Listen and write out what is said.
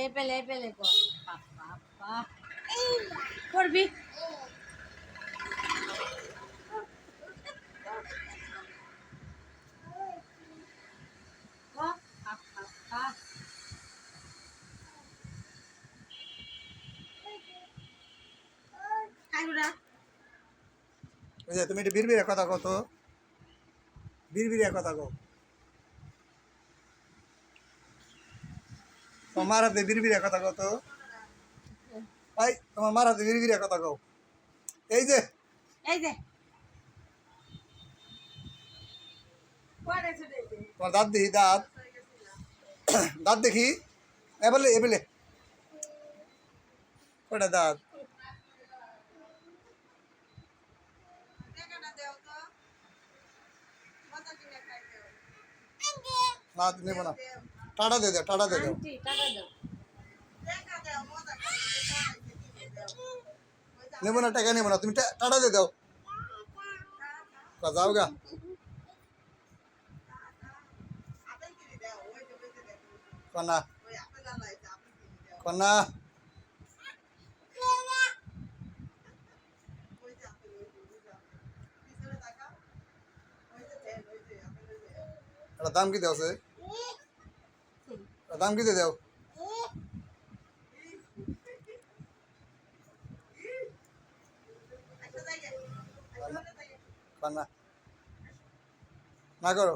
পেলে পেলে কর বাবা করবি তুমি একটু বিড়বিড়ে কথা কত বিড়বিড়ে কথা কও তোমার হাতে বিড়বিড়ে কথা কত ভাই তোমার মার হাতে বিড়বিড়ে কথা কও এই যে তোমার দাঁত দেখি দাঁত দাঁত দেখি এবেলে কটা দাঁত না নেবো না টাটা দিয়ে দাও টাটা দিয়ে দাও নেবো না টাকা নেবো না তুমি টাটা দিয়ে দাও যাও গা কনা কনা এটা দাম কি দেওয়া দাম কি দিয়ে দাও কনা না করো